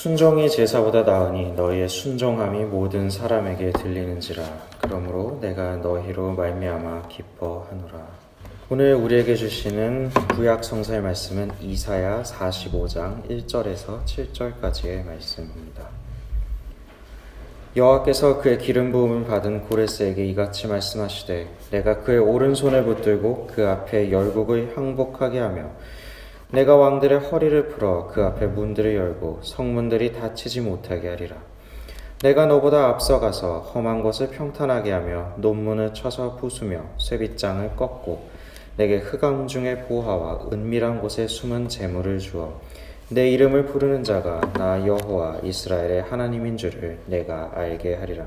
순종이 제사보다 나으니 너희의 순종함이 모든 사람에게 들리는지라. 그러므로 내가 너희로 말미암아 기뻐하노라. 오늘 우리에게 주시는 구약 성서의 말씀은 이사야 45장 1절에서 7절까지의 말씀입니다. 여호와께서 그의 기름 부음을 받은 고레스에게 이같이 말씀하시되, 내가 그의 오른손을 붙들고 그 앞에 열국을 항복하게 하며 내가 왕들의 허리를 풀어 그 앞에 문들을 열고 성문들이 닫히지 못하게 하리라. 내가 너보다 앞서가서 험한 곳을 평탄하게 하며 논문을 쳐서 부수며 쇠빗장을 꺾고 내게 흑암 중의 보화와 은밀한 곳에 숨은 재물을 주어 내 이름을 부르는 자가 나 여호와 이스라엘의 하나님인 줄을 내가 알게 하리라.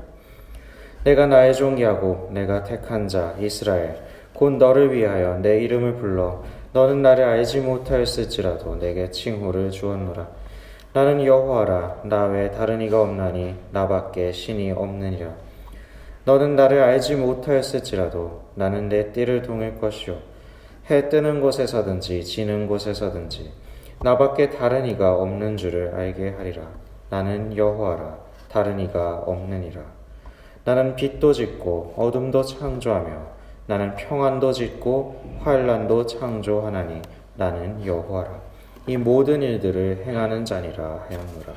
내가 나의 종 야곱, 내가 택한 자 이스라엘, 곧 너를 위하여 내 이름을 불러 너는 나를 알지 못하였을지라도 내게 칭호를 주었노라. 나는 여호와라. 나 외에 다른 이가 없나니 나밖에 신이 없느니라. 너는 나를 알지 못하였을지라도 나는 내 띠를 동일 것이요 해 뜨는 곳에서든지 지는 곳에서든지 나밖에 다른 이가 없는 줄을 알게 하리라. 나는 여호와라. 다른 이가 없느니라. 나는 빛도 짓고 어둠도 창조하며 나는 평안도 짓고 환란도 창조하나니 나는 여호와라. 이 모든 일들을 행하는 자니라 하였노라.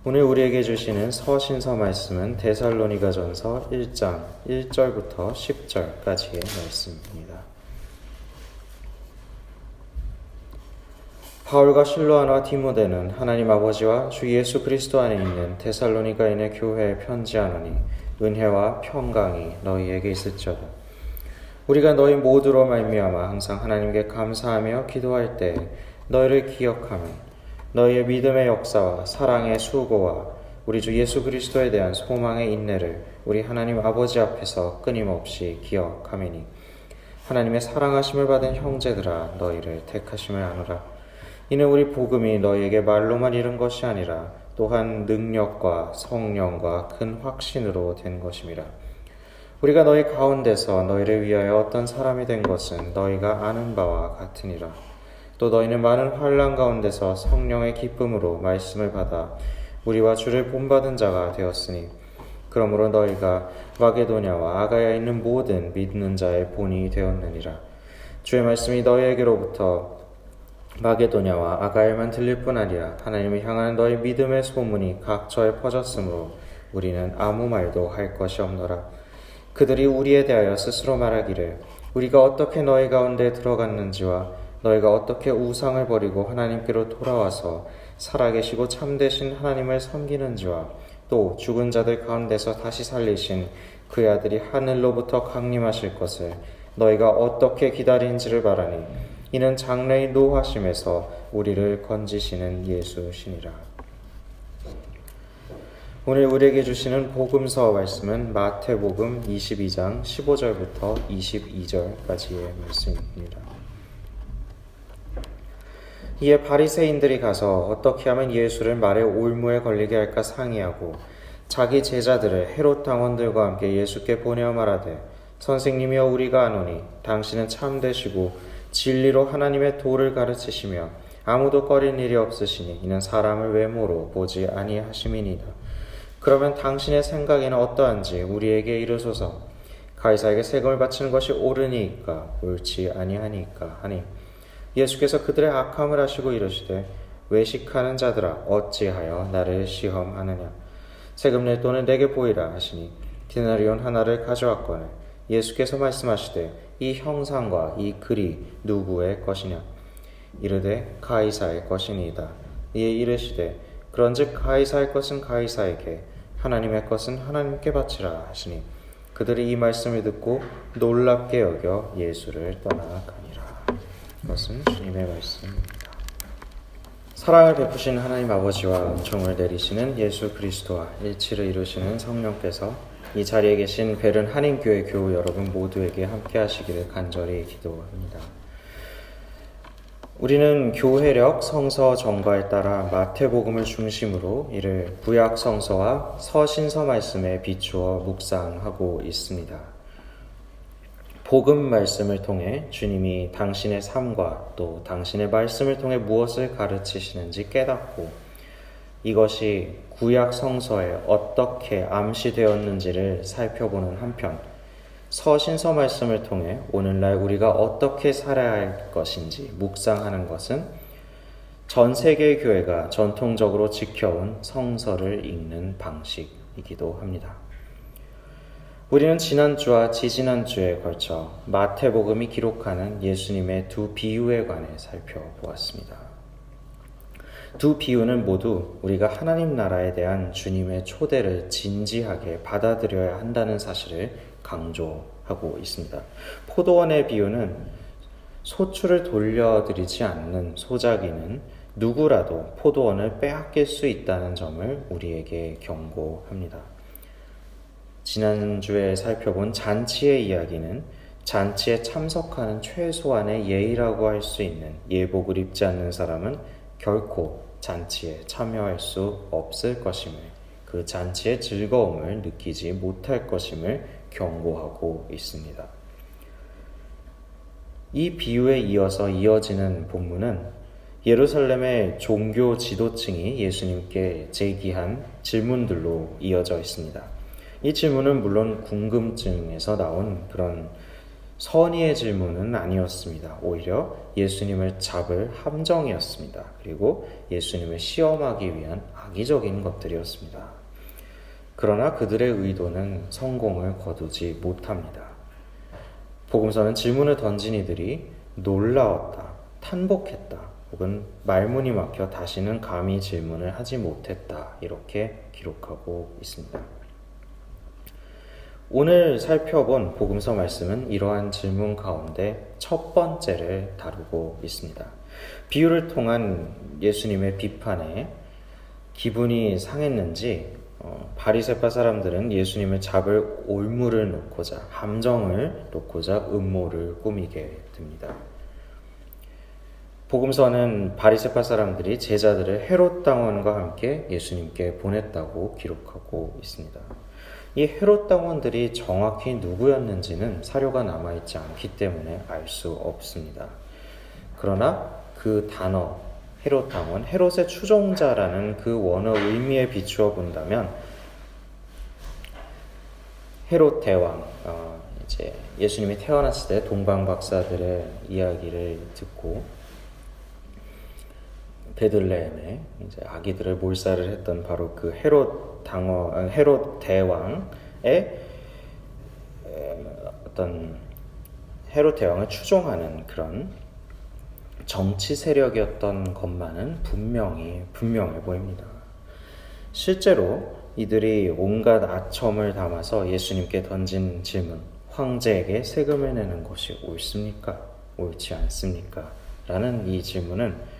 오늘 우리에게 주시는 서신서 말씀은 데살로니가전서 1장 1절부터 10절까지의 말씀입니다. 바울과 실로아나 디모데는 하나님 아버지와 주 예수 그리스도 안에 있는 데살로니가인의 교회에 편지하노니 은혜와 평강이 너희에게 있을지어다. 우리가 너희 모두로 말미암아 항상 하나님께 감사하며 기도할 때 너희를 기억하며 너희의 믿음의 역사와 사랑의 수고와 우리 주 예수 그리스도에 대한 소망의 인내를 우리 하나님 아버지 앞에서 끊임없이 기억하매니 하나님의 사랑하심을 받은 형제들아 너희를 택하심을 아노라. 이는 우리 복음이 너희에게 말로만 이른 것이 아니라 또한 능력과 성령과 큰 확신으로 된 것임이라. 우리가 너희 가운데서 너희를 위하여 어떤 사람이 된 것은 너희가 아는 바와 같으니라. 또 너희는 많은 환난 가운데서 성령의 기쁨으로 말씀을 받아 우리와 주를 본받은 자가 되었으니 그러므로 너희가 마게도냐와 아가야에 있는 모든 믿는 자의 본이 되었느니라. 주의 말씀이 너희에게로부터 마게도냐와 아가야에만 들릴 뿐 아니라 하나님을 향한 너희 믿음의 소문이 각처에 퍼졌으므로 우리는 아무 말도 할 것이 없노라. 그들이 우리에 대하여 스스로 말하기를 우리가 어떻게 너희 가운데 들어갔는지와 너희가 어떻게 우상을 버리고 하나님께로 돌아와서 살아계시고 참되신 하나님을 섬기는지와 또 죽은 자들 가운데서 다시 살리신 그의 아들이 하늘로부터 강림하실 것을 너희가 어떻게 기다린지를 말하니 이는 장래의 노하심에서 우리를 건지시는 예수시니라. 오늘 우리에게 주시는 복음서 말씀은 마태복음 22장 15절부터 22절까지의 말씀입니다. 이에 바리새인들이 가서 어떻게 하면 예수를 말의 올무에 걸리게 할까 상의하고 자기 제자들을 헤롯 당원들과 함께 예수께 보내어 말하되 선생님이여 우리가 아노니 당신은 참되시고 진리로 하나님의 도를 가르치시며 아무도 꺼린 일이 없으시니 이는 사람을 외모로 보지 아니하심이니이다. 그러면 당신의 생각에는 어떠한지 우리에게 이르소서. 가이사에게 세금을 바치는 것이 옳으니까 옳지 아니하니까 하니 예수께서 그들의 악함을 아시고 이르시되 외식하는 자들아 어찌하여 나를 시험하느냐. 세금 낼 돈을 내게 보이라 하시니 디나리온 하나를 가져왔거늘 예수께서 말씀하시되 이 형상과 이 글이 누구의 것이냐. 이르되 가이사의 것이니이다. 이에 이르시되 그런즉 가이사의 것은 가이사에게 하나님의 것은 하나님께 바치라 하시니 그들이 이 말씀을 듣고 놀랍게 여겨 예수를 떠나가니라. 이것은 주님의 말씀입니다. 사랑을 베푸신 하나님 아버지와 은총을 내리시는 예수 그리스도와 일치를 이루시는 성령께서 이 자리에 계신 베른 한인교회 교우 여러분 모두에게 함께 하시기를 간절히 기도합니다. 우리는 교회력 성서 정과에 따라 마태복음을 중심으로 이를 구약 성서와 서신서 말씀에 비추어 묵상하고 있습니다. 복음 말씀을 통해 주님이 당신의 삶과 또 당신의 말씀을 통해 무엇을 가르치시는지 깨닫고 이것이 구약 성서에 어떻게 암시되었는지를 살펴보는 한편 서신서 말씀을 통해 오늘날 우리가 어떻게 살아야 할 것인지 묵상하는 것은 전 세계 교회가 전통적으로 지켜온 성서를 읽는 방식이기도 합니다. 우리는 지난주와 지지난주에 걸쳐 마태복음이 기록하는 예수님의 두 비유에 관해 살펴보았습니다. 두 비유는 모두 우리가 하나님 나라에 대한 주님의 초대를 진지하게 받아들여야 한다는 사실을 강조하고 있습니다. 포도원의 비유는 소출을 돌려드리지 않는 소작이는 누구라도 포도원을 빼앗길 수 있다는 점을 우리에게 경고합니다. 지난주에 살펴본 잔치의 이야기는 잔치에 참석하는 최소한의 예의라고 할 수 있는 예복을 입지 않는 사람은 결코 잔치에 참여할 수 없을 것임을, 그 잔치의 즐거움을 느끼지 못할 것임을 경고하고 있습니다. 이 비유에 이어서 이어지는 본문은 예루살렘의 종교 지도층이 예수님께 제기한 질문들로 이어져 있습니다. 이 질문은 물론 궁금증에서 나온 그런 선의의 질문은 아니었습니다. 오히려 예수님을 잡을 함정이었습니다. 그리고 예수님을 시험하기 위한 악의적인 것들이었습니다. 그러나 그들의 의도는 성공을 거두지 못합니다. 복음서는 질문을 던진 이들이 놀라웠다, 탄복했다, 혹은 말문이 막혀 다시는 감히 질문을 하지 못했다, 이렇게 기록하고 있습니다. 오늘 살펴본 복음서 말씀은 이러한 질문 가운데 첫 번째를 다루고 있습니다. 비유를 통한 예수님의 비판에 기분이 상했는지 바리새파 사람들은 예수님을 잡을 올무를 놓고자, 함정을 놓고자 음모를 꾸미게 됩니다. 복음서는 바리새파 사람들이 제자들을 헤롯 당원과 함께 예수님께 보냈다고 기록하고 있습니다. 이 헤롯 당원들이 정확히 누구였는지는 사료가 남아있지 않기 때문에 알 수 없습니다. 그러나 그 단어 헤롯 당원, 헤롯의 추종자라는 그 원어 의미에 비추어 본다면 헤롯 대왕, 이제 예수님이 태어났을 때 동방 박사들의 이야기를 듣고 베들레헴에 이제 아기들을 몰살을 했던 바로 그 헤롯 대왕의 어떤 헤롯 대왕을 추종하는 그런 정치 세력이었던 것만은 분명해 보입니다. 실제로 이들이 온갖 아첨을 담아서 예수님께 던진 질문, 황제에게 세금을 내는 것이 옳습니까? 옳지 않습니까? 라는 이 질문은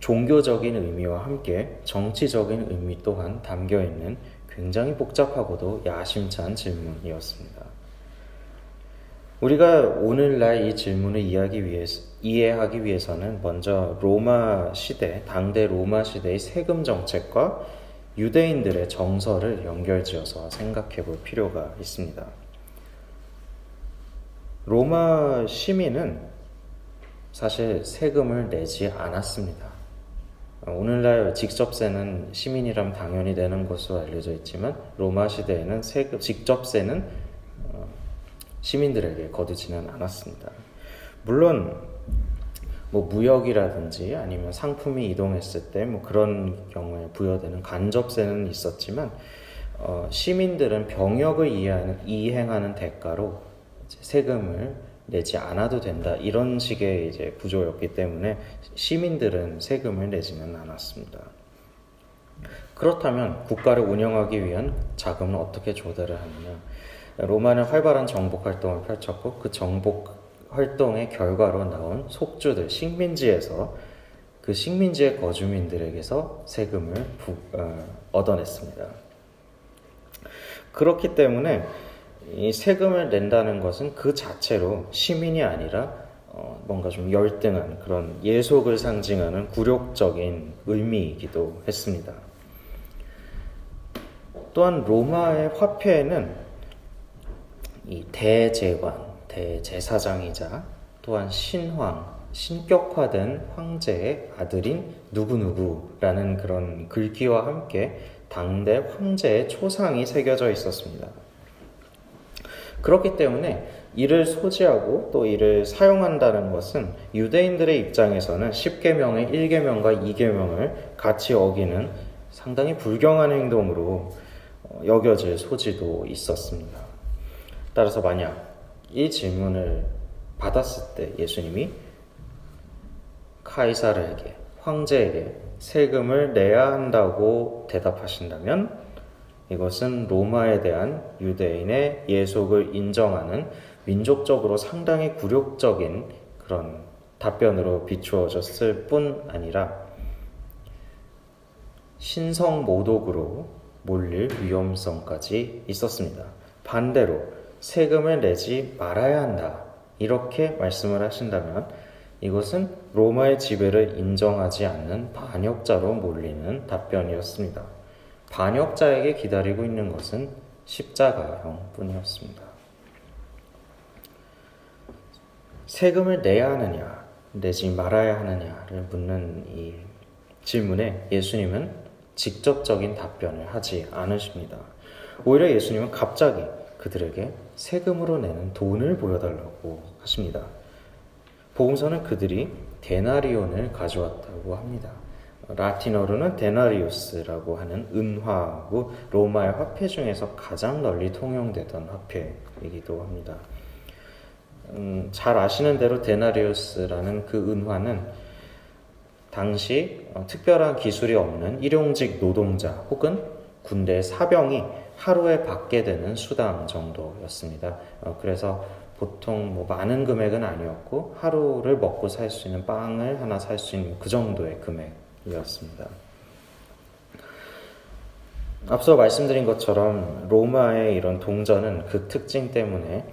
종교적인 의미와 함께 정치적인 의미 또한 담겨있는 굉장히 복잡하고도 야심찬 질문이었습니다. 우리가 오늘날 이 질문을 이해하기 위해서는 먼저 로마 시대, 당대 로마 시대의 세금 정책과 유대인들의 정서를 연결지어서 생각해 볼 필요가 있습니다. 로마 시민은 사실 세금을 내지 않았습니다. 오늘날 직접세는 시민이라면 당연히 내는 것으로 알려져 있지만 로마 시대에는 직접세는 시민들에게 거두지는 않았습니다. 물론 무역이라든지 아니면 상품이 이동했을 때 그런 경우에 부여되는 간접세는 있었지만 시민들은 병역을 이행하는 대가로 세금을 내지 않아도 된다, 이런 식의 이제 구조였기 때문에 시민들은 세금을 내지는 않았습니다. 그렇다면 국가를 운영하기 위한 자금을 어떻게 조달을 하느냐? 로마는 활발한 정복 활동을 펼쳤고 그 정복 활동의 결과로 나온 속주들, 식민지에서 그 식민지의 거주민들에게서 세금을 얻어냈습니다. 그렇기 때문에 이 세금을 낸다는 것은 그 자체로 시민이 아니라 뭔가 좀 열등한 그런 예속을 상징하는 굴욕적인 의미이기도 했습니다. 또한 로마의 화폐에는 이 대제관, 대제사장이자 또한 신격화된 황제의 아들인 누구누구라는 그런 글귀와 함께 당대 황제의 초상이 새겨져 있었습니다. 그렇기 때문에 이를 소지하고 또 이를 사용한다는 것은 유대인들의 입장에서는 10계명의 1계명과 2계명을 같이 어기는 상당히 불경한 행동으로 여겨질 소지도 있었습니다. 따라서 만약 이 질문을 받았을 때 예수님이 카이사르에게, 황제에게 세금을 내야 한다고 대답하신다면 이것은 로마에 대한 유대인의 예속을 인정하는 민족적으로 상당히 굴욕적인 그런 답변으로 비추어졌을 뿐 아니라 신성모독으로 몰릴 위험성까지 있었습니다. 반대로 세금을 내지 말아야 한다 이렇게 말씀을 하신다면 이것은 로마의 지배를 인정하지 않는 반역자로 몰리는 답변이었습니다. 반역자에게 기다리고 있는 것은 십자가형 뿐이었습니다. 세금을 내야 하느냐, 내지 말아야 하느냐를 묻는 이 질문에 예수님은 직접적인 답변을 하지 않으십니다. 오히려 예수님은 갑자기 그들에게 세금으로 내는 돈을 보여달라고 하십니다. 복음서는 그들이 데나리온을 가져왔다고 합니다. 라틴어로는 데나리우스라고 하는 은화하고 로마의 화폐 중에서 가장 널리 통용되던 화폐이기도 합니다. 잘 아시는 대로 데나리우스라는 그 은화는 당시 특별한 기술이 없는 일용직 노동자 혹은 군대 사병이 하루에 받게 되는 수당 정도였습니다. 그래서 보통 많은 금액은 아니었고 하루를 먹고 살 수 있는 빵을 하나 살 수 있는 그 정도의 금액이었습니다. 앞서 말씀드린 것처럼 로마의 이런 동전은 그 특징 때문에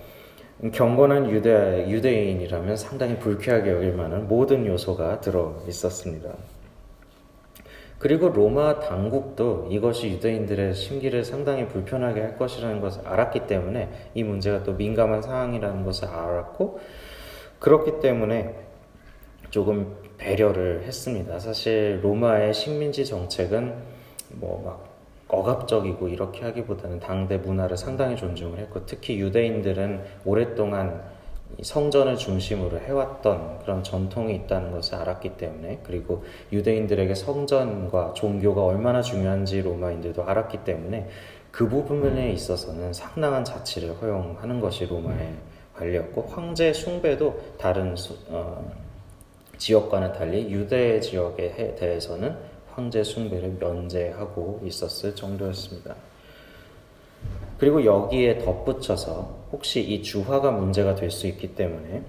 경건한 유대인이라면 상당히 불쾌하게 여길 만한 모든 요소가 들어 있었습니다. 그리고 로마 당국도 이것이 유대인들의 심기를 상당히 불편하게 할 것이라는 것을 알았기 때문에 이 문제가 또 민감한 상황이라는 것을 알았고 그렇기 때문에 조금 배려를 했습니다. 사실 로마의 식민지 정책은 막 억압적이고 이렇게 하기보다는 당대 문화를 상당히 존중을 했고 특히 유대인들은 오랫동안 성전을 중심으로 해왔던 그런 전통이 있다는 것을 알았기 때문에 그리고 유대인들에게 성전과 종교가 얼마나 중요한지 로마인들도 알았기 때문에 그 부분에 있어서는 상당한 자치를 허용하는 것이 로마의 관리였고 황제 숭배도 다른 지역과는 달리 유대 지역에 대해서는 황제 숭배를 면제하고 있었을 정도였습니다. 그리고 여기에 덧붙여서 혹시 이 주화가 문제가 될 수 있기 때문에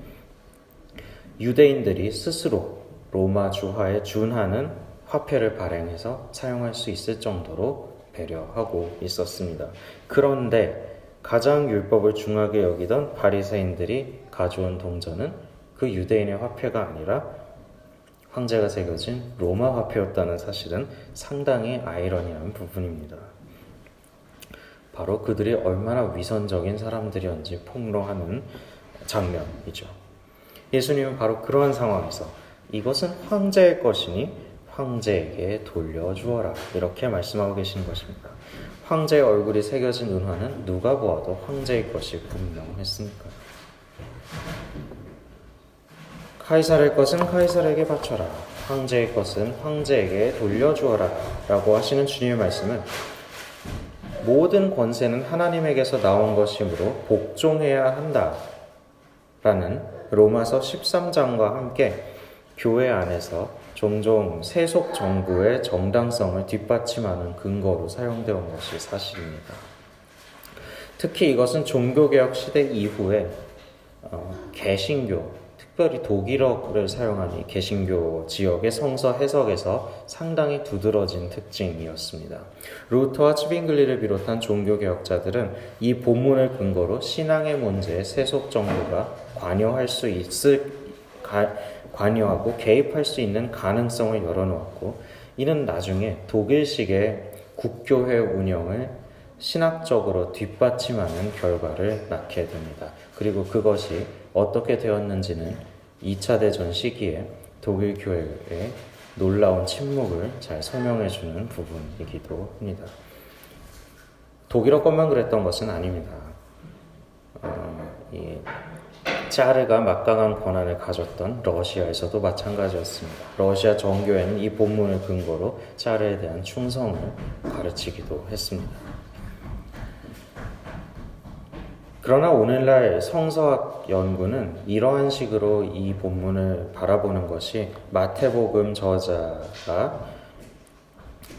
유대인들이 스스로 로마 주화에 준하는 화폐를 발행해서 사용할 수 있을 정도로 배려하고 있었습니다. 그런데 가장 율법을 중하게 여기던 바리새인들이 가져온 동전은 그 유대인의 화폐가 아니라 황제가 새겨진 로마 화폐였다는 사실은 상당히 아이러니한 부분입니다. 바로 그들이 얼마나 위선적인 사람들이었는지 폭로하는 장면이죠. 예수님은 바로 그러한 상황에서 이것은 황제의 것이니 황제에게 돌려주어라 이렇게 말씀하고 계시는 것입니다. 황제의 얼굴이 새겨진 은화는 누가 보아도 황제의 것이 분명했으니까요. 카이사르의 것은 카이사르에게 바쳐라. 황제의 것은 황제에게 돌려주어라 라고 하시는 주님의 말씀은 모든 권세는 하나님에게서 나온 것이므로 복종해야 한다라는 로마서 13장과 함께 교회 안에서 종종 세속 정부의 정당성을 뒷받침하는 근거로 사용되어 온 것이 사실입니다. 특히 이것은 종교개혁 시대 이후에 개신교, 특별히 독일어를 사용한 이 개신교 지역의 성서 해석에서 상당히 두드러진 특징이었습니다. 루터와 츠빙글리를 비롯한 종교개혁자들은 이 본문을 근거로 신앙의 문제에 세속 정부가 관여하고 개입할 수 있는 가능성을 열어놓았고 이는 나중에 독일식의 국교회 운영을 신학적으로 뒷받침하는 결과를 낳게 됩니다. 그리고 그것이 어떻게 되었는지는 2차 대전 시기에 독일 교회의 놀라운 침묵을 잘 설명해주는 부분이기도 합니다. 독일어 것만 그랬던 것은 아닙니다. 이 짜르가 막강한 권한을 가졌던 러시아에서도 마찬가지였습니다. 러시아 정교회는 이 본문을 근거로 짜르에 대한 충성을 가르치기도 했습니다. 그러나 오늘날 성서학 연구는 이러한 식으로 이 본문을 바라보는 것이 마태복음 저자가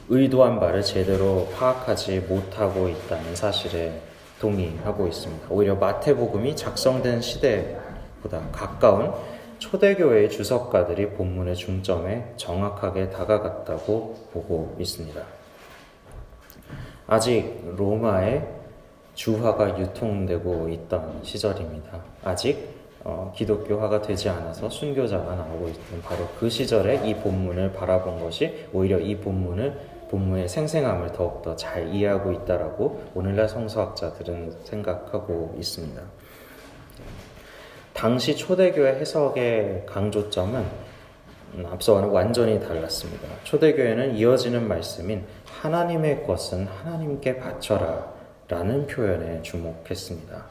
의도한 바를 제대로 파악하지 못하고 있다는 사실에 동의하고 있습니다. 오히려 마태복음이 작성된 시대보다 가까운 초대교회의 주석가들이 본문의 중점에 정확하게 다가갔다고 보고 있습니다. 아직 로마에 주화가 유통되고 있던 시절입니다. 아직 기독교화가 되지 않아서 순교자가 나오고 있던 바로 그 시절에 이 본문을 바라본 것이 오히려 이 본문의 생생함을 더욱더 잘 이해하고 있다라고 오늘날 성서학자들은 생각하고 있습니다. 당시 초대교회 해석의 강조점은 앞서와는 완전히 달랐습니다. 초대교회는 이어지는 말씀인 하나님의 것은 하나님께 바쳐라 라는 표현에 주목했습니다.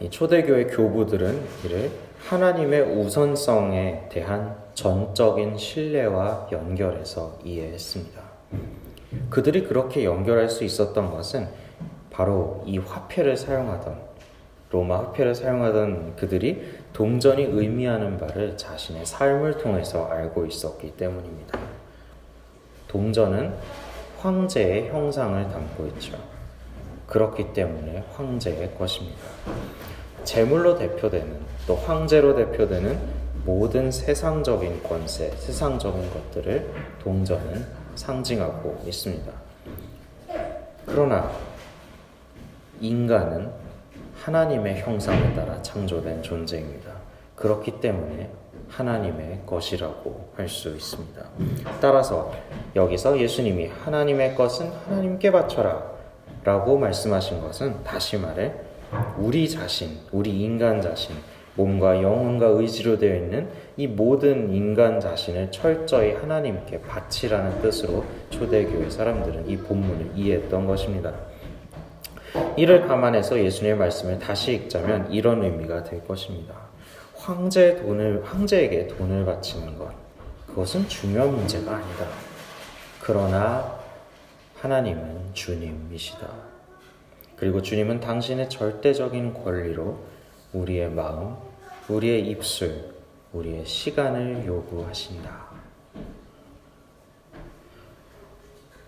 이 초대교회 교부들은 이를 하나님의 우선성에 대한 전적인 신뢰와 연결해서 이해했습니다. 그들이 그렇게 연결할 수 있었던 것은 바로 이 화폐를 사용하던 로마 화폐를 사용하던 그들이 동전이 의미하는 바를 자신의 삶을 통해서 알고 있었기 때문입니다. 동전은 황제의 형상을 담고 있죠. 그렇기 때문에 황제의 것입니다. 재물로 대표되는 또 황제로 대표되는 모든 세상적인 권세, 세상적인 것들을 동전은 상징하고 있습니다. 그러나 인간은 하나님의 형상에 따라 창조된 존재입니다. 그렇기 때문에 하나님의 것이라고 할 수 있습니다. 따라서 여기서 예수님이 하나님의 것은 하나님께 바쳐라 라고 말씀하신 것은 다시 말해 우리 자신, 우리 인간 자신, 몸과 영혼과 의지로 되어 있는 이 모든 인간 자신을 철저히 하나님께 바치라는 뜻으로 초대교회 사람들은 이 본문을 이해했던 것입니다. 이를 감안해서 예수님의 말씀을 다시 읽자면 이런 의미가 될 것입니다. 황제에게 돈을 바치는 것, 그것은 중요한 문제가 아니다. 그러나 하나님은 주님이시다. 그리고 주님은 당신의 절대적인 권리로 우리의 마음, 우리의 입술, 우리의 시간을 요구하신다.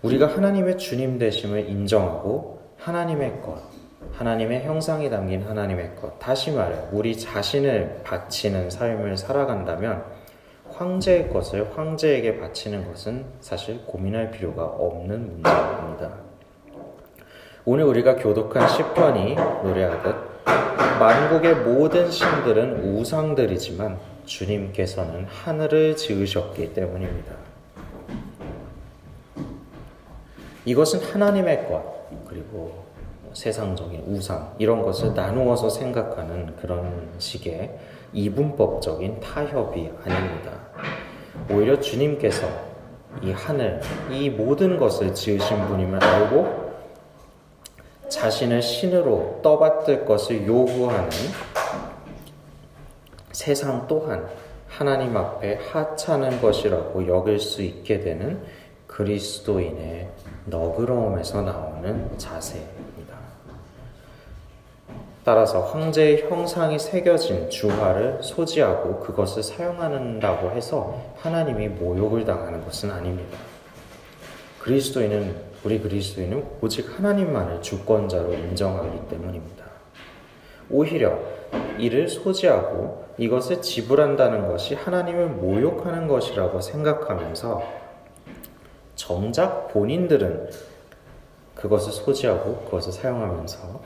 우리가 하나님의 주님 되심을 인정하고 하나님의 것, 하나님의 형상이 담긴 하나님의 것, 다시 말해 우리 자신을 바치는 삶을 살아간다면 황제의 것을 황제에게 바치는 것은 사실 고민할 필요가 없는 문제입니다. 오늘 우리가 교독한 시편이 노래하듯 만국의 모든 신들은 우상들이지만 주님께서는 하늘을 지으셨기 때문입니다. 이것은 하나님의 것, 그리고 세상적인 우상, 이런 것을 나누어서 생각하는 그런 식의 이분법적인 타협이 아닙니다. 오히려 주님께서 이 하늘, 이 모든 것을 지으신 분임을 알고 자신을 신으로 떠받들 것을 요구하는 세상 또한 하나님 앞에 하찮은 것이라고 여길 수 있게 되는 그리스도인의 너그러움에서 나오는 자세입니다. 따라서 황제의 형상이 새겨진 주화를 소지하고 그것을 사용한다고 해서 하나님이 모욕을 당하는 것은 아닙니다. 우리 그리스도인은 오직 하나님만을 주권자로 인정하기 때문입니다. 오히려 이를 소지하고 이것을 지불한다는 것이 하나님을 모욕하는 것이라고 생각하면서 정작 본인들은 그것을 소지하고 그것을 사용하면서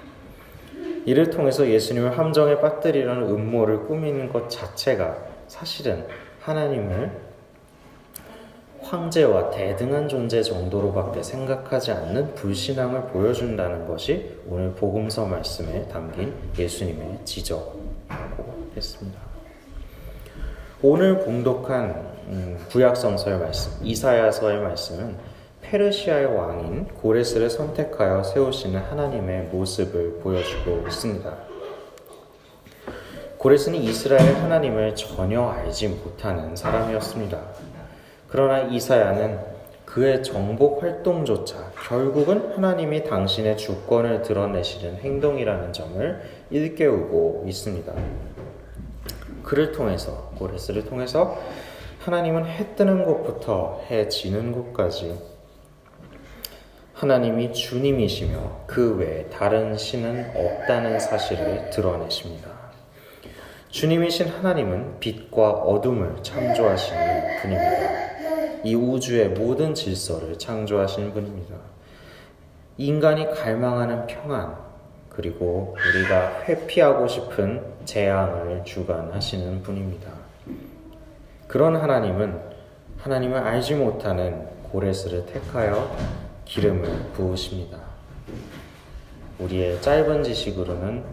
이를 통해서 예수님을 함정에 빠뜨리려는 음모를 꾸미는 것 자체가 사실은 황제와 대등한 존재 정도로밖에 생각하지 않는 불신앙을 보여준다는 것이 오늘 복음서 말씀에 담긴 예수님의 지적이라고 했습니다. 오늘 봉독한 구약성서의 말씀, 이사야서의 말씀은 페르시아의 왕인 고레스를 선택하여 세우시는 하나님의 모습을 보여주고 있습니다. 고레스는 이스라엘 하나님을 전혀 알지 못하는 사람이었습니다. 그러나 이사야는 그의 정복 활동조차 결국은 하나님이 당신의 주권을 드러내시는 행동이라는 점을 일깨우고 있습니다. 그를 통해서, 고레스를 통해서 하나님은 해 뜨는 곳부터 해 지는 곳까지 하나님이 주님이시며 그 외에 다른 신은 없다는 사실을 드러내십니다. 주님이신 하나님은 빛과 어둠을 창조하시는 분입니다. 이 우주의 모든 질서를 창조하신 분입니다. 인간이 갈망하는 평안, 그리고 우리가 회피하고 싶은 재앙을 주관하시는 분입니다. 그런 하나님을 알지 못하는 고레스를 택하여 기름을 부으십니다. 우리의 짧은 지식으로는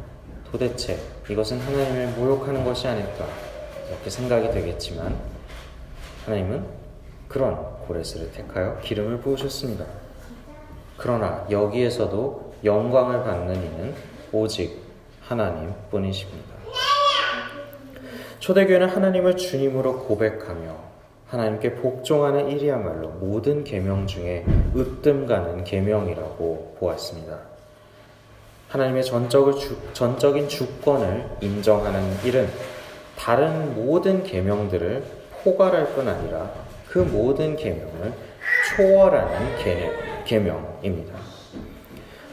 도대체 이것은 하나님을 모욕하는 것이 아닐까 이렇게 생각이 되겠지만 하나님은 그런 고레스를 택하여 기름을 부으셨습니다. 그러나 여기에서도 영광을 받는 이는 오직 하나님뿐이십니다. 초대교회는 하나님을 주님으로 고백하며 하나님께 복종하는 일이야말로 모든 계명 중에 으뜸 가는 계명이라고 보았습니다. 하나님의 전적인 주권을 인정하는 일은 다른 모든 계명들을 포괄할 뿐 아니라 그 모든 계명을 초월하는 계명입니다.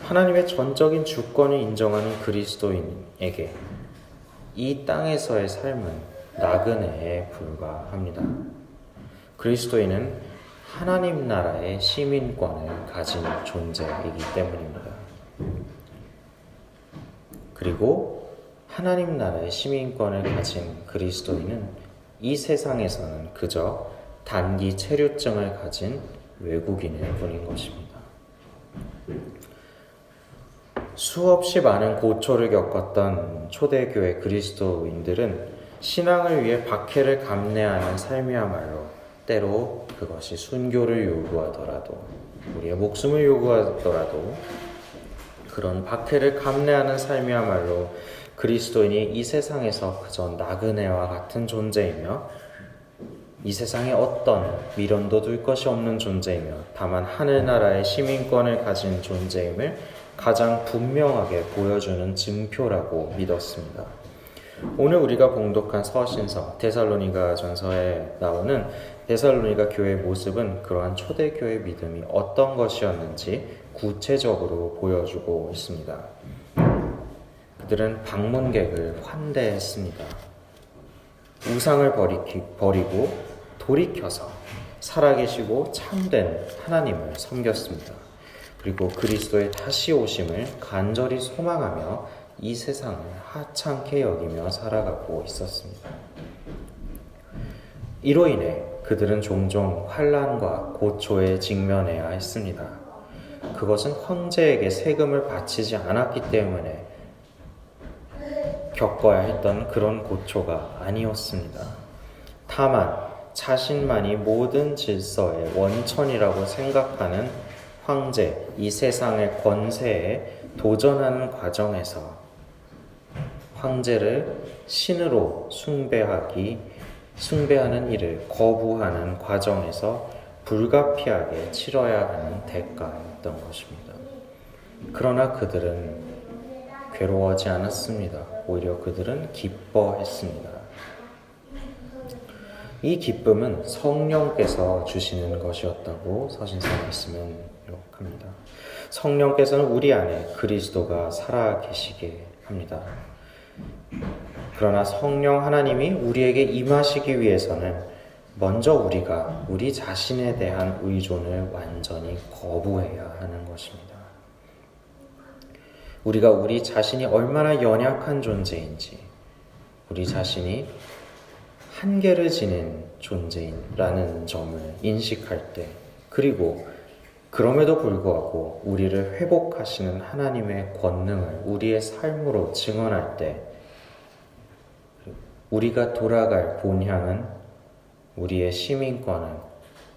하나님의 전적인 주권을 인정하는 그리스도인에게 이 땅에서의 삶은 나그네에 불과합니다. 그리스도인은 하나님 나라의 시민권을 가진 존재이기 때문입니다. 그리고 하나님 나라의 시민권을 가진 그리스도인은 이 세상에서는 그저 단기 체류증을 가진 외국인일 뿐인 것입니다. 수없이 많은 고초를 겪었던 초대교회 그리스도인들은 신앙을 위해 박해를 감내하는 삶이야말로 때로 그것이 순교를 요구하더라도 우리의 목숨을 요구하더라도 그런 박해를 감내하는 삶이야말로 그리스도인이 이 세상에서 그저 나그네와 같은 존재이며 이 세상에 어떤 미련도 둘 것이 없는 존재이며 다만 하늘나라의 시민권을 가진 존재임을 가장 분명하게 보여주는 증표라고 믿었습니다. 오늘 우리가 봉독한 서신서 데살로니가 전서에 나오는 데살로니가 교회의 모습은 그러한 초대교회 믿음이 어떤 것이었는지 구체적으로 보여주고 있습니다. 그들은 방문객을 환대했습니다. 우상을 버리고 돌이켜서 살아계시고 참된 하나님을 섬겼습니다. 그리고 그리스도의 다시 오심을 간절히 소망하며 이 세상을 하찮게 여기며 살아가고 있었습니다. 이로 인해 그들은 종종 환난과 고초에 직면해야 했습니다. 그것은 황제에게 세금을 바치지 않았기 때문에 겪어야 했던 그런 고초가 아니었습니다. 다만 자신만이 모든 질서의 원천이라고 생각하는 황제, 이 세상의 권세에 도전하는 과정에서 황제를 신으로 숭배하는 일을 거부하는 과정에서 불가피하게 치러야 하는 대가였던 것입니다. 그러나 그들은 괴로워하지 않았습니다. 오히려 그들은 기뻐했습니다. 이 기쁨은 성령께서 주시는 것이었다고 서신서 말씀은 기록합니다. 성령께서는 우리 안에 그리스도가 살아계시게 합니다. 그러나 성령 하나님이 우리에게 임하시기 위해서는 먼저 우리가 우리 자신에 대한 의존을 완전히 거부해야 하는 것입니다. 우리가 우리 자신이 얼마나 연약한 존재인지, 우리 자신이 한계를 지닌 존재인라는 점을 인식할 때, 그리고 그럼에도 불구하고 우리를 회복하시는 하나님의 권능을 우리의 삶으로 증언할 때, 우리가 돌아갈 본향은, 우리의 시민권은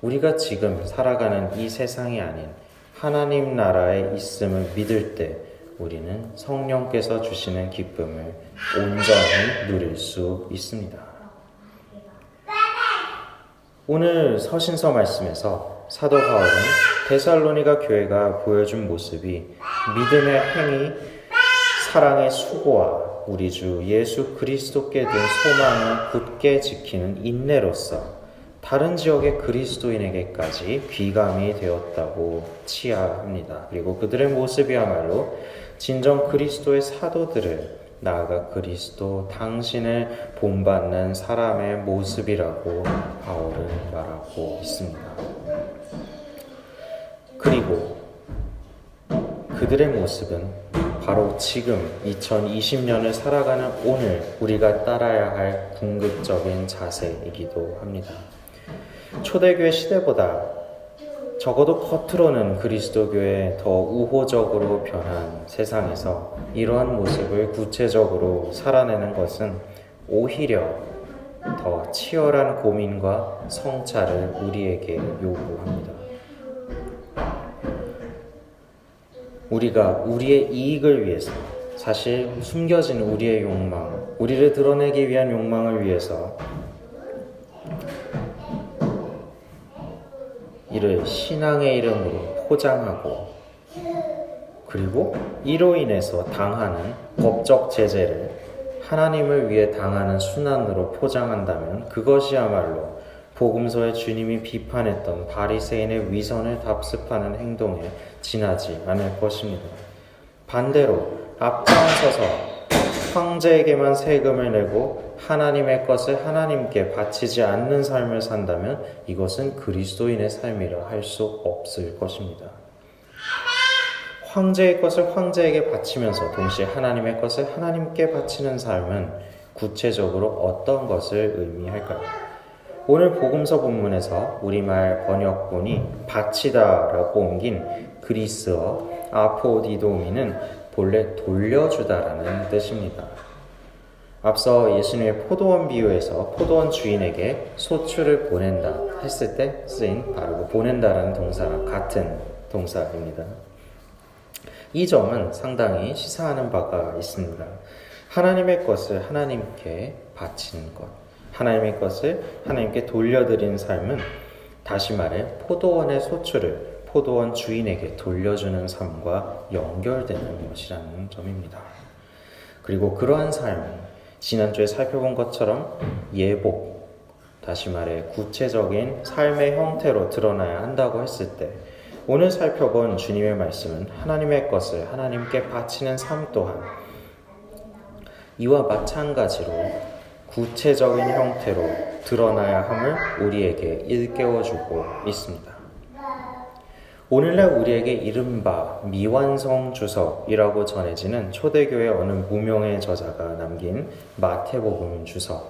우리가 지금 살아가는 이 세상이 아닌 하나님 나라에 있음을 믿을 때 우리는 성령께서 주시는 기쁨을 온전히 누릴 수 있습니다. 오늘 서신서 말씀에서 사도 바울은 데살로니가 교회가 보여준 모습이 믿음의 행위, 사랑의 수고와 우리 주 예수 그리스도께 든 소망을 굳게 지키는 인내로서 다른 지역의 그리스도인에게까지 귀감이 되었다고 치하합니다. 그리고 그들의 모습이야말로 진정 그리스도의 사도들을, 나아가 그리스도 당신을 본받는 사람의 모습이라고 바울은 말하고 있습니다. 그리고 그들의 모습은 바로 지금 2020년을 살아가는 오늘 우리가 따라야 할 궁극적인 자세이기도 합니다. 초대교회 시대보다 적어도 겉으로는 그리스도교에 더 우호적으로 변한 세상에서 이러한 모습을 구체적으로 살아내는 것은 오히려 더 치열한 고민과 성찰을 우리에게 요구합니다. 우리가 우리의 이익을 위해서, 사실 숨겨진 우리의 욕망, 우리를 드러내기 위한 욕망을 위해서 이를 신앙의 이름으로 포장하고, 그리고 이로 인해서 당하는 법적 제재를 하나님을 위해 당하는 순환으로 포장한다면 그것이야말로 복음서에 주님이 비판했던 바리새인의 위선을 답습하는 행동에 지나지 않을 것입니다. 반대로 앞장서서 황제에게만 세금을 내고 하나님의 것을 하나님께 바치지 않는 삶을 산다면 이것은 그리스도인의 삶이라 할 수 없을 것입니다. 황제의 것을 황제에게 바치면서 동시에 하나님의 것을 하나님께 바치는 삶은 구체적으로 어떤 것을 의미할까요? 오늘 복음서 본문에서 우리말 번역본이 바치다라고 옮긴 그리스어 아포디도미는 본래 돌려주다라는 뜻입니다. 앞서 예수님의 포도원 비유에서 포도원 주인에게 소출을 보낸다 했을 때 쓰인 바로 보낸다라는 동사랑 같은 동사입니다. 이 점은 상당히 시사하는 바가 있습니다. 하나님의 것을 하나님께 바치는 것, 하나님의 것을 하나님께 돌려드리는 삶은 다시 말해 포도원의 소출을 포도원 주인에게 돌려주는 삶과 연결되는 것이라는 점입니다. 그리고 그러한 삶은 지난주에 살펴본 것처럼 예복, 다시 말해 구체적인 삶의 형태로 드러나야 한다고 했을 때 오늘 살펴본 주님의 말씀은 하나님의 것을 하나님께 바치는 삶 또한 이와 마찬가지로 구체적인 형태로 드러나야 함을 우리에게 일깨워주고 있습니다. 오늘날 우리에게 이른바 미완성 주석이라고 전해지는 초대교회 어느 무명의 저자가 남긴 마태복음 주석은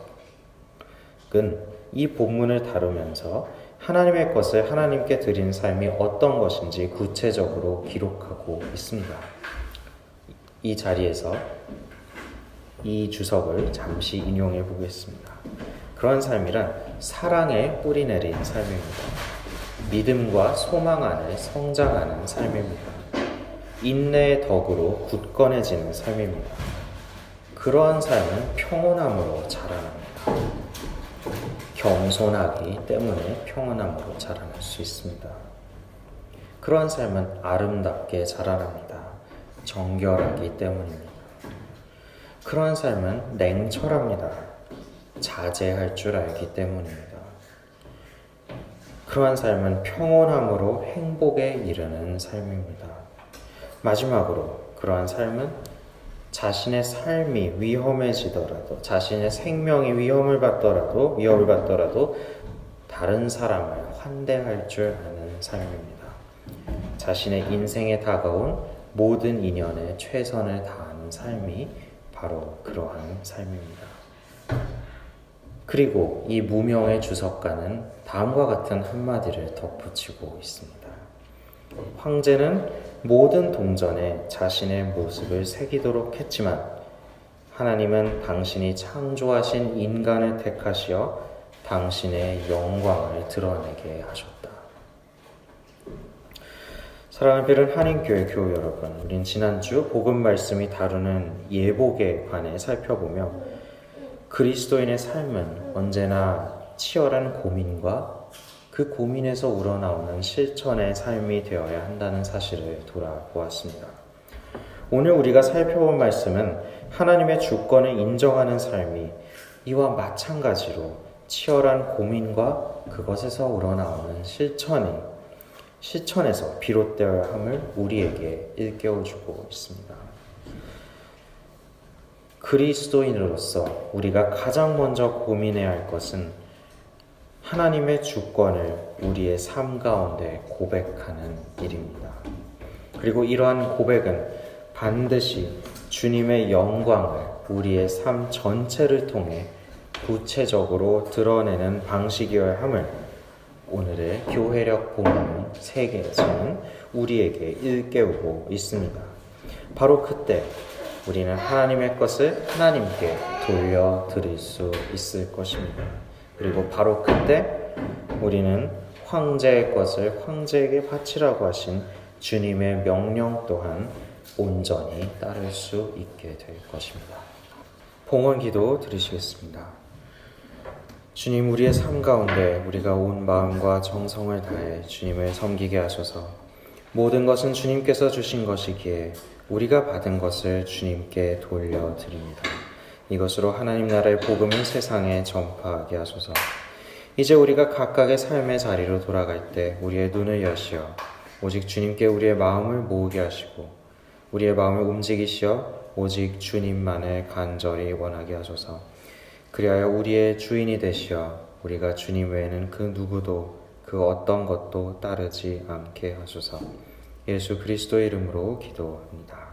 이 본문을 다루면서 하나님의 것을 하나님께 드린 삶이 어떤 것인지 구체적으로 기록하고 있습니다. 이 자리에서 이 주석을 잠시 인용해 보겠습니다. 그런 삶이란 사랑에 뿌리 내린 삶입니다. 믿음과 소망 안에 성장하는 삶입니다. 인내의 덕으로 굳건해지는 삶입니다. 그러한 삶은 평온함으로 자라납니다. 겸손하기 때문에 평온함으로 자라날 수 있습니다. 그러한 삶은 아름답게 자라납니다. 정결하기 때문입니다. 그러한 삶은 냉철합니다. 자제할 줄 알기 때문입니다. 그러한 삶은 평온함으로 행복에 이르는 삶입니다. 마지막으로 그러한 삶은 자신의 삶이 위험해지더라도, 자신의 생명이 위험을 받더라도 다른 사람을 환대할 줄 아는 삶입니다. 자신의 인생에 다가온 모든 인연에 최선을 다하는 삶이 바로 그러한 삶입니다. 그리고 이 무명의 주석가는 다음과 같은 한마디를 덧붙이고 있습니다. 황제는 모든 동전에 자신의 모습을 새기도록 했지만 하나님은 당신이 창조하신 인간을 택하시어 당신의 영광을 드러내게 하셨다. 사랑하는 베른 한인교회 교우 여러분, 우린 지난주 복음 말씀이 다루는 예복에 관해 살펴보며 그리스도인의 삶은 언제나 치열한 고민과 그 고민에서 우러나오는 실천의 삶이 되어야 한다는 사실을 돌아보았습니다. 오늘 우리가 살펴본 말씀은 하나님의 주권을 인정하는 삶이 이와 마찬가지로 치열한 고민과 그것에서 우러나오는 실천에서 비롯되어야 함을 우리에게 일깨워주고 있습니다. 그리스도인으로서 우리가 가장 먼저 고민해야 할 것은 하나님의 주권을 우리의 삶 가운데 고백하는 일입니다. 그리고 이러한 고백은 반드시 주님의 영광을 우리의 삶 전체를 통해 구체적으로 드러내는 방식이어야 함을 오늘의 교회력 본문 3개에서는 우리에게 일깨우고 있습니다. 바로 그때 우리는 하나님의 것을 하나님께 돌려드릴 수 있을 것입니다. 그리고 바로 그때 우리는 황제의 것을 황제에게 바치라고 하신 주님의 명령 또한 온전히 따를 수 있게 될 것입니다. 봉헌 기도 드리시겠습니다. 주님, 우리의 삶 가운데 우리가 온 마음과 정성을 다해 주님을 섬기게 하소서. 모든 것은 주님께서 주신 것이기에 우리가 받은 것을 주님께 돌려드립니다. 이것으로 하나님 나라의 복음을 세상에 전파하게 하소서. 이제 우리가 각각의 삶의 자리로 돌아갈 때 우리의 눈을 여시어 오직 주님께 우리의 마음을 모으게 하시고 우리의 마음을 움직이시어 오직 주님만을 간절히 원하게 하소서. 그리하여 우리의 주인이 되시어 우리가 주님 외에는 그 누구도 그 어떤 것도 따르지 않게 하소서. 예수 그리스도의 이름으로 기도합니다.